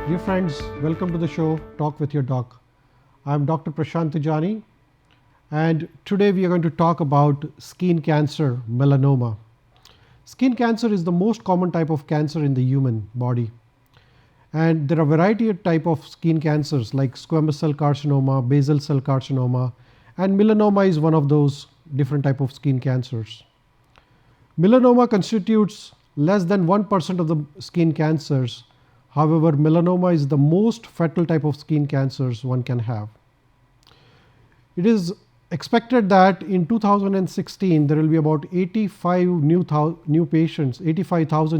Dear friends, welcome to the show Talk with Your Doc. I'm Dr. Prashant Tijani, and today we are going to talk about skin cancer, melanoma. Skin cancer is the most common type of cancer in the human body. And there are a variety of type of skin cancers like squamous cell carcinoma, basal cell carcinoma, and melanoma is one of those different type of skin cancers. Melanoma constitutes less than 1% of the skin cancers. However, melanoma is the most fatal type of skin cancers one can have. It is expected that in 2016 there will be about 85,000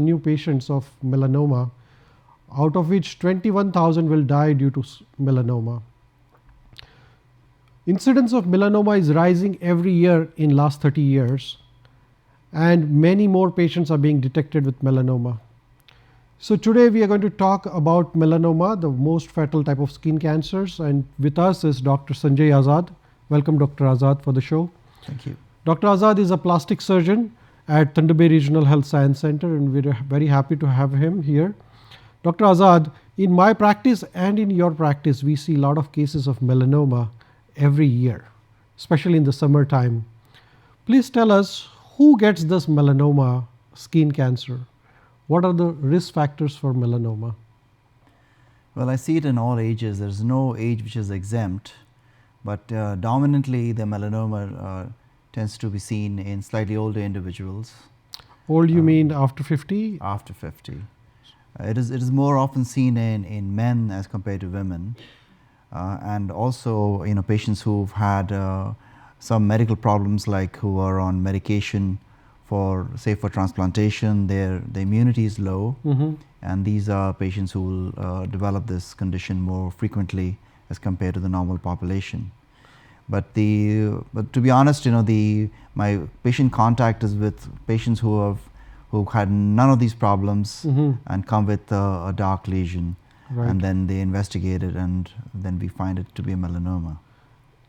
new patients of melanoma, out of which 21,000 will die due to melanoma. Incidence of melanoma is rising every year in last 30 years, and many more patients are being detected with melanoma. So today we are going to talk about melanoma, the most fatal type of skin cancers, and with us is Dr. Sanjay Azad. Welcome, Dr. Azad, for the show. Thank you. Dr. Azad is a plastic surgeon at Thunder Bay Regional Health Science Center, and we're very happy to have him here. Dr. Azad, in my practice and in your practice, we see a lot of cases of melanoma every year, especially in the summertime. Please tell us, who gets this melanoma skin cancer? What are the risk factors for melanoma? Well, I see it in all ages. There's no age which is exempt, but dominantly the melanoma tends to be seen in slightly older individuals. Old, you mean after 50? After 50. It is more often seen in men as compared to women, and also patients who've had some medical problems, like who are on medication for transplantation. Their immunity is low, and these are patients who will develop this condition more frequently as compared to the normal population. But to be honest, my patient contact is with patients who had none of these problems and come with a dark lesion, Right. and then they investigate it, and then we find it to be a melanoma.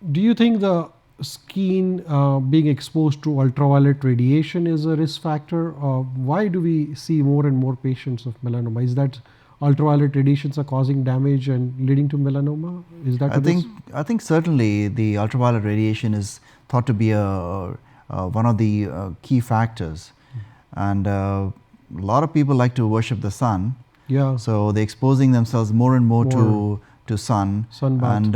Do you think the skin being exposed to ultraviolet radiation is a risk factor? Why do we see more and more patients of melanoma? Is that ultraviolet radiations are causing damage and leading to melanoma? Is that I think certainly the ultraviolet radiation is thought to be one of the key factors, and a lot of people like to worship the sun. Yeah. So they're exposing themselves more and more to sunbath. And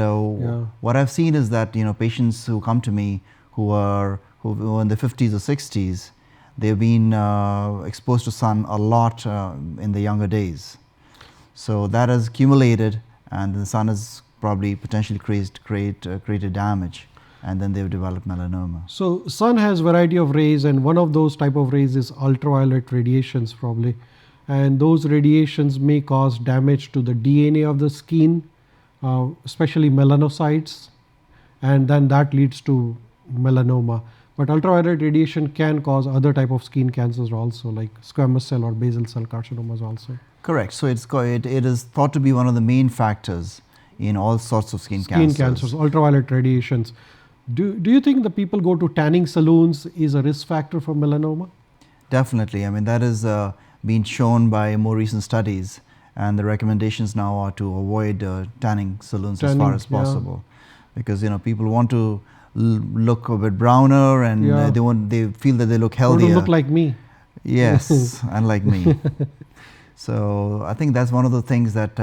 what I've seen is that patients who come to me who are in the 50s or 60s, they've been exposed to sun a lot in the younger days. So that has accumulated, and the sun has probably potentially created damage, and then they've developed melanoma. So sun has variety of rays, and one of those type of rays is ultraviolet radiations probably. And those radiations may cause damage to the DNA of the skin, especially melanocytes, and then that leads to melanoma. But ultraviolet radiation can cause other type of skin cancers also, like squamous cell or basal cell carcinomas also. Correct. So it is thought to be one of the main factors in all sorts of skin cancers. Ultraviolet radiations. Do you think the people go to tanning salons is a risk factor for melanoma? Definitely. I mean, that is been shown by more recent studies, and the recommendations now are to avoid tanning salons as far as possible, because people want to look a bit browner, and they feel that they look healthier. Want to look like me. Yes, unlike me. So I think that's one of the things that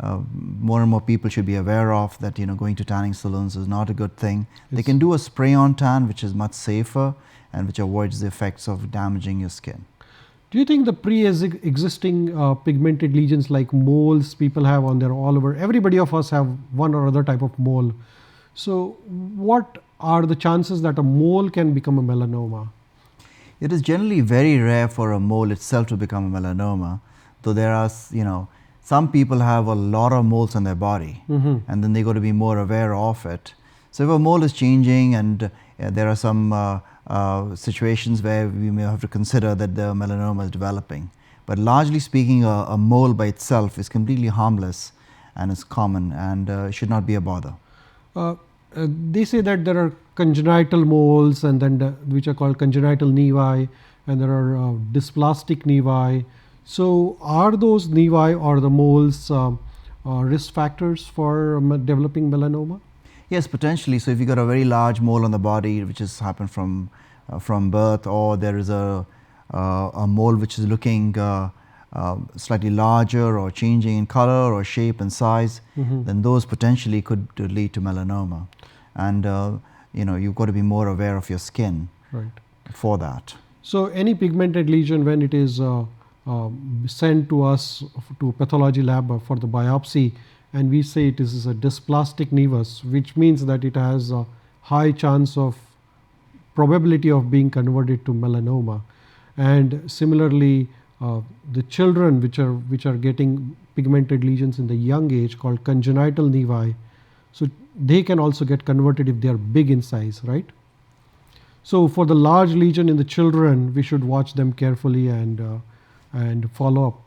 more and more people should be aware of, that going to tanning salons is not a good thing. They can do a spray-on tan, which is much safer and which avoids the effects of damaging your skin. Do you think the pre-existing pigmented lesions like moles people have on their all over, everybody of us have one or other type of mole. So what are the chances that a mole can become a melanoma? It is generally very rare for a mole itself to become a melanoma, though there are, some people have a lot of moles on their body, and then they got to be more aware of it. So if a mole is changing, and there are some situations where we may have to consider that the melanoma is developing. But largely speaking, a mole by itself is completely harmless and is common, and should not be a bother. They say that there are congenital moles, and then which are called congenital nevi, and there are dysplastic nevi. So are those nevi or the moles risk factors for developing melanoma? Yes, potentially. So if you got a very large mole on the body, which has happened from birth, or there is a mole which is looking slightly larger or changing in color or shape and size, then those potentially could lead to melanoma. And you've got to be more aware of your skin for that. So any pigmented lesion, when it is sent to us to pathology lab for the biopsy, and we say it is a dysplastic nevus, which means that it has a high chance of probability of being converted to melanoma. And similarly, the children which are getting pigmented lesions in the young age called congenital nevi, so they can also get converted if they are big in size, right? So for the large lesion in the children, we should watch them carefully and follow up.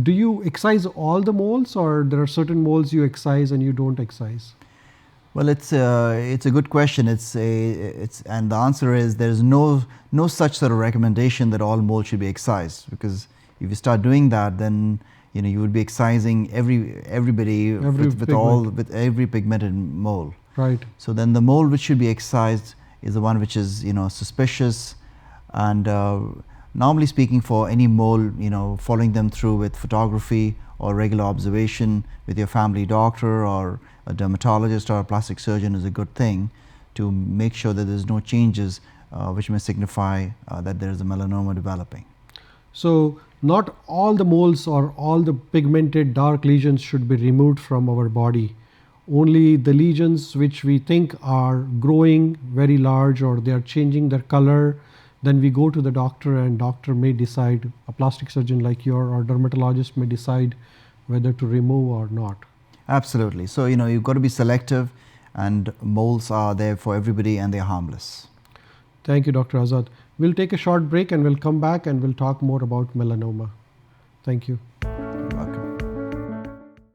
Do you excise all the moles, or there are certain moles you excise and you don't excise? Well, it's a good question. And the answer is there's no such sort of recommendation that all moles should be excised, because if you start doing that, then you would be excising everybody with every pigmented mole. Right. So then the mole which should be excised is the one which is suspicious, and normally speaking, for any mole, following them through with photography or regular observation with your family doctor or a dermatologist or a plastic surgeon is a good thing to make sure that there's no changes which may signify that there is a melanoma developing. So not all the moles or all the pigmented dark lesions should be removed from our body. Only the lesions which we think are growing very large or they are changing their color, then we go to the doctor, and doctor may decide, a plastic surgeon like you or dermatologist may decide whether to remove or not. Absolutely. So you've got to be selective, and moles are there for everybody and they're harmless. Thank you, Dr. Azad. We'll take a short break and we'll come back and we'll talk more about melanoma. Thank you.